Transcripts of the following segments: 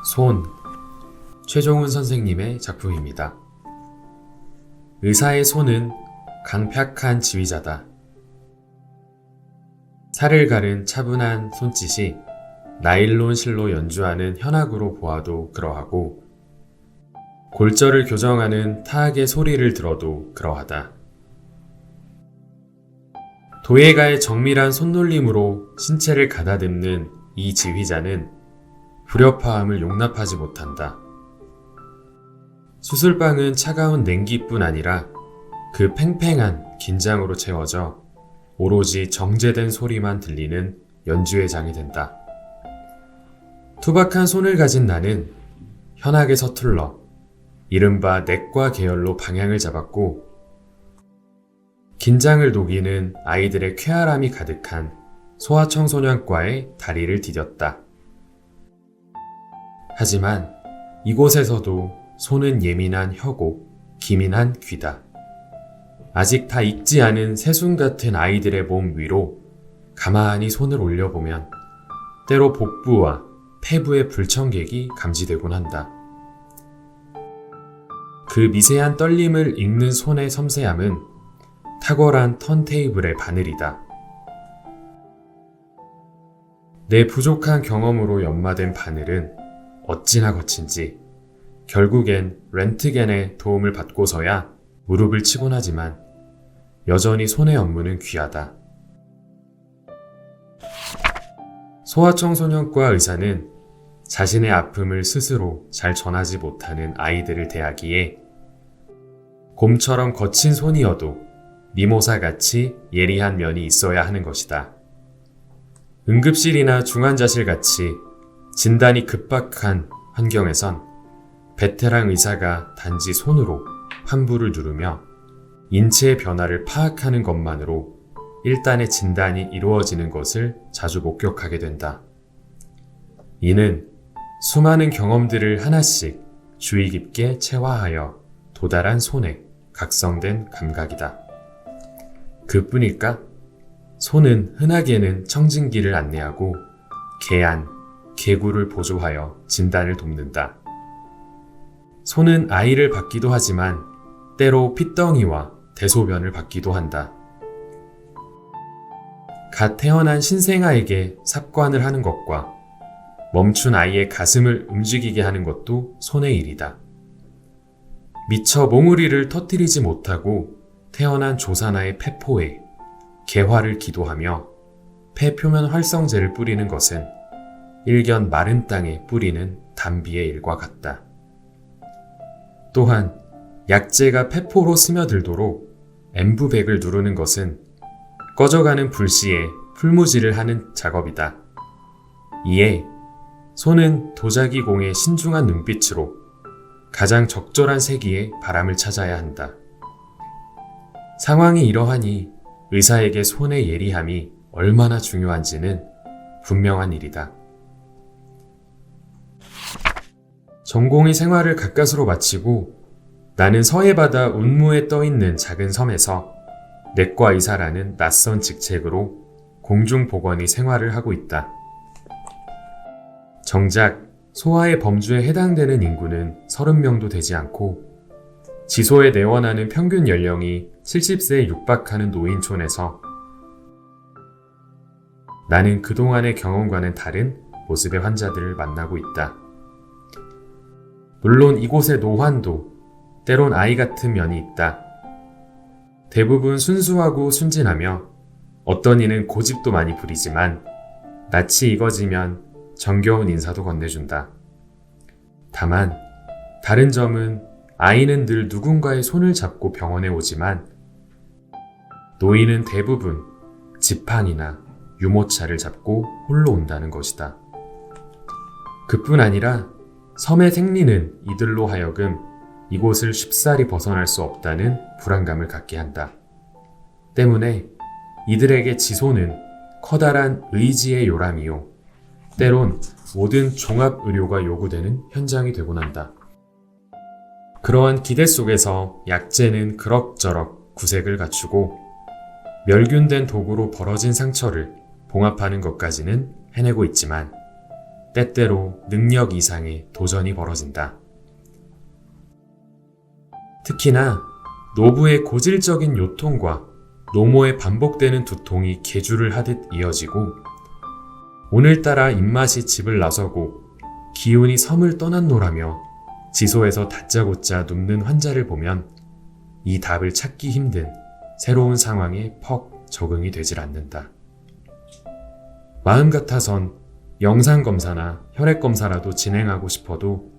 손, 최종훈 선생님의 작품입니다. 의사의 손은 강팍한 지휘자다. 살을 가른 차분한 손짓이 나일론 실로 연주하는 현악으로 보아도 그러하고 골절을 교정하는 타악의 소리를 들어도 그러하다. 도예가의 정밀한 손놀림으로 신체를 가다듬는 이 지휘자는 불협화음을 용납하지 못한다. 수술방은 차가운 냉기뿐 아니라 그 팽팽한 긴장으로 채워져 오로지 정제된 소리만 들리는 연주의 장이 된다. 투박한 손을 가진 나는 현악에 서툴러 이른바 내과 계열로 방향을 잡았고 긴장을 녹이는 아이들의 쾌활함이 가득한 소아청소년과의 다리를 디뎠다. 하지만 이곳에서도 손은 예민한 혀고 기민한 귀다. 아직 다 익지 않은 새순 같은 아이들의 몸 위로 가만히 손을 올려보면 때로 복부와 폐부의 불청객이 감지되곤 한다. 그 미세한 떨림을 읽는 손의 섬세함은 탁월한 턴테이블의 바늘이다. 내 부족한 경험으로 연마된 바늘은 어찌나 거친지 결국엔 렌트겐의 도움을 받고서야 무릎을 치곤 하지만 여전히 손의 업무는 귀하다. 소아청소년과 의사는 자신의 아픔을 스스로 잘 전하지 못하는 아이들을 대하기에 곰처럼 거친 손이어도 미모사같이 예리한 면이 있어야 하는 것이다. 응급실이나 중환자실같이 진단이 급박한 환경에선 베테랑 의사가 단지 손으로 환부를 누르며 인체의 변화를 파악하는 것만으로 일단의 진단이 이루어지는 것을 자주 목격하게 된다. 이는 수많은 경험들을 하나씩 주의 깊게 체화하여 도달한 손에 각성된 감각이다. 그뿐일까? 손은 흔하게는 청진기를 안내하고 개안, 개구를 보조하여 진단을 돕는다. 손은 아이를 받기도 하지만 때로 핏덩이와 대소변을 받기도 한다. 갓 태어난 신생아에게 삽관을 하는 것과 멈춘 아이의 가슴을 움직이게 하는 것도 손의 일이다. 미처 몽우리를 터뜨리지 못하고 태어난 조산아의 폐포에 개화를 기도하며 폐 표면 활성제를 뿌리는 것은 일견 마른 땅에 뿌리는 담비의 일과 같다. 또한 약재가 폐포로 스며들도록 엠부백을 누르는 것은 꺼져가는 불씨에 풀무질을 하는 작업이다. 이에 손은 도자기 공의 신중한 눈빛으로 가장 적절한 세기에 바람을 찾아야 한다. 상황이 이러하니 의사에게 손의 예리함이 얼마나 중요한지는 분명한 일이다. 전공의 생활을 가까스로 마치고 나는 서해바다 운무에 떠있는 작은 섬에서 내과 의사라는 낯선 직책으로 공중보건의 생활을 하고 있다. 정작 소아의 범주에 해당되는 인구는 30명도 되지 않고 지소에 내원하는 평균 연령이 70세에 육박하는 노인촌에서 나는 그동안의 경험과는 다른 모습의 환자들을 만나고 있다. 물론 이곳의 노환도 때론 아이 같은 면이 있다. 대부분 순수하고 순진하며 어떤 이는 고집도 많이 부리지만 낯이 익어지면 정겨운 인사도 건네준다. 다만 다른 점은 아이는 늘 누군가의 손을 잡고 병원에 오지만 노인은 대부분 지팡이나 유모차를 잡고 홀로 온다는 것이다. 그뿐 아니라 섬의 생리는 이들로 하여금 이곳을 쉽사리 벗어날 수 없다는 불안감을 갖게 한다. 때문에 이들에게 지소는 커다란 의지의 요람이요. 때론 모든 종합의료가 요구되는 현장이 되곤 한다. 그러한 기대 속에서 약재는 그럭저럭 구색을 갖추고 멸균된 도구로 벌어진 상처를 봉합하는 것까지는 해내고 있지만 때때로 능력 이상의 도전이 벌어진다. 특히나 노부의 고질적인 요통과 노모의 반복되는 두통이 계주를 하듯 이어지고 오늘따라 입맛이 집을 나서고 기운이 섬을 떠났노라며 지소에서 다짜고짜 눕는 환자를 보면 이 답을 찾기 힘든 새로운 상황에 퍽 적응이 되질 않는다. 마음 같아선 영상검사나 혈액검사라도 진행하고 싶어도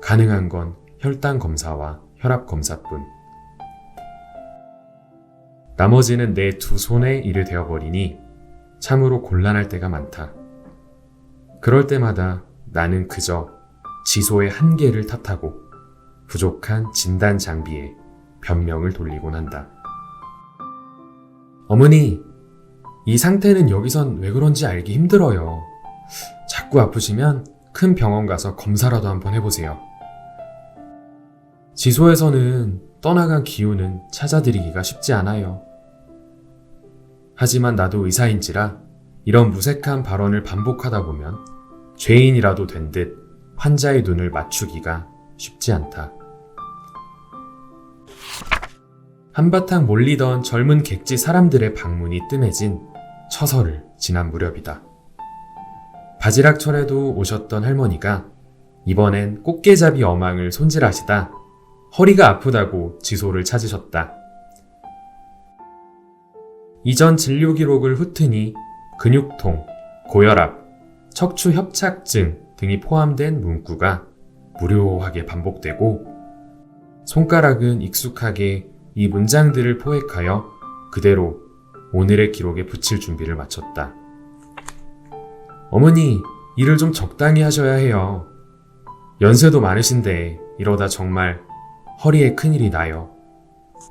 가능한 건 혈당검사와 혈압검사뿐. 나머지는 내 두 손의 일이 되어버리니 참으로 곤란할 때가 많다. 그럴 때마다 나는 그저 지소의 한계를 탓하고 부족한 진단 장비에 변명을 돌리곤 한다. 어머니, 이 상태는 여기선 왜 그런지 알기 힘들어요. 자꾸 아프시면 큰 병원 가서 검사라도 한번 해보세요. 지소에서는 떠나간 기운은 찾아드리기가 쉽지 않아요. 하지만 나도 의사인지라 이런 무색한 발언을 반복하다 보면 죄인이라도 된 듯 환자의 눈을 맞추기가 쉽지 않다. 한바탕 몰리던 젊은 객지 사람들의 방문이 뜸해진 처서를 지난 무렵이다. 바지락철에도 오셨던 할머니가 이번엔 꽃게잡이 어망을 손질하시다 허리가 아프다고 지소를 찾으셨다. 이전 진료 기록을 훑으니 근육통, 고혈압, 척추 협착증 등이 포함된 문구가 무료하게 반복되고 손가락은 익숙하게 이 문장들을 포획하여 그대로 오늘의 기록에 붙일 준비를 마쳤다. 어머니, 일을 좀 적당히 하셔야 해요. 연세도 많으신데 이러다 정말 허리에 큰일이 나요.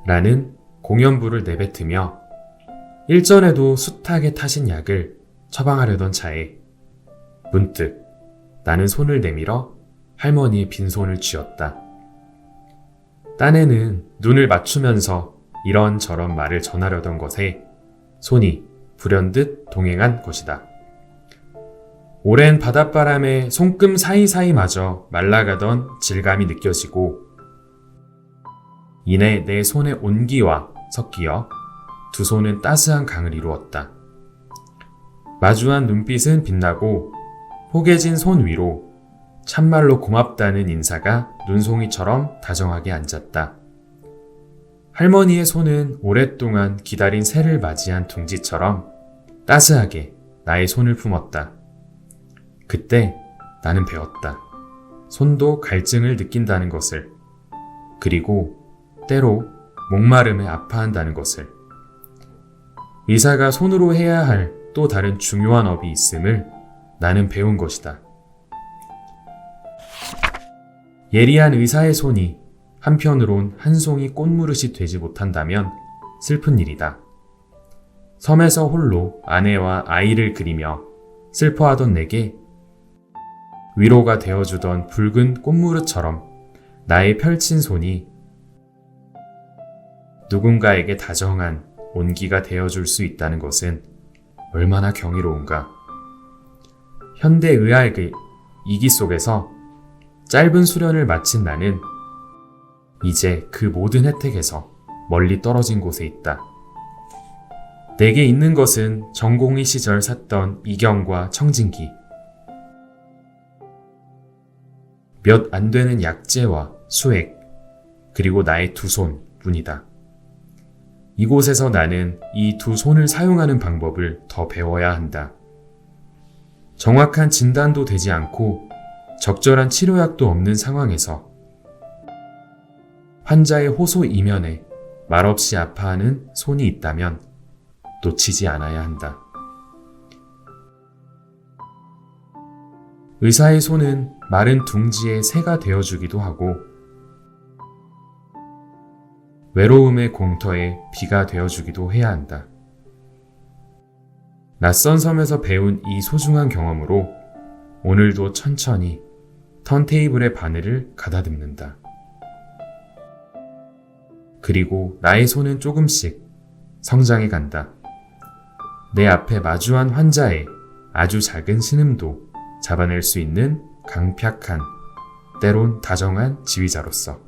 라는 공연부를 내뱉으며 일전에도 숱하게 타신 약을 처방하려던 차에 문득 나는 손을 내밀어 할머니의 빈손을 쥐었다. 딴에는 눈을 맞추면서 이런저런 말을 전하려던 것에 손이 불현듯 동행한 것이다. 오랜 바닷바람에 손금 사이사이마저 말라가던 질감이 느껴지고 이내 내 손의 온기와 섞이어 두 손은 따스한 강을 이루었다. 마주한 눈빛은 빛나고 포개진 손 위로 참말로 고맙다는 인사가 눈송이처럼 다정하게 앉았다. 할머니의 손은 오랫동안 기다린 새를 맞이한 둥지처럼 따스하게 나의 손을 품었다. 그때 나는 배웠다. 손도 갈증을 느낀다는 것을, 그리고 때로 목마름에 아파한다는 것을. 의사가 손으로 해야 할 또 다른 중요한 업이 있음을 나는 배운 것이다. 예리한 의사의 손이 한편으론 한 송이 꽃무릇이 되지 못한다면 슬픈 일이다. 섬에서 홀로 아내와 아이를 그리며 슬퍼하던 내게 위로가 되어주던 붉은 꽃무릇처럼 나의 펼친 손이 누군가에게 다정한 온기가 되어줄 수 있다는 것은 얼마나 경이로운가. 현대의학의 이기 속에서 짧은 수련을 마친 나는 이제 그 모든 혜택에서 멀리 떨어진 곳에 있다. 내게 있는 것은 전공의 시절 샀던 이경과 청진기, 몇 안 되는 약재와 수액, 그리고 나의 두 손 뿐이다. 이곳에서 나는 이 두 손을 사용하는 방법을 더 배워야 한다. 정확한 진단도 되지 않고 적절한 치료약도 없는 상황에서 환자의 호소 이면에 말없이 아파하는 손이 있다면 놓치지 않아야 한다. 의사의 손은 마른 둥지의 새가 되어주기도 하고 외로움의 공터에 비가 되어주기도 해야 한다. 낯선 섬에서 배운 이 소중한 경험으로 오늘도 천천히 턴테이블의 바늘을 가다듬는다. 그리고 나의 손은 조금씩 성장해 간다. 내 앞에 마주한 환자의 아주 작은 신음도 잡아낼 수 있는 강팍한, 때론 다정한 지휘자로서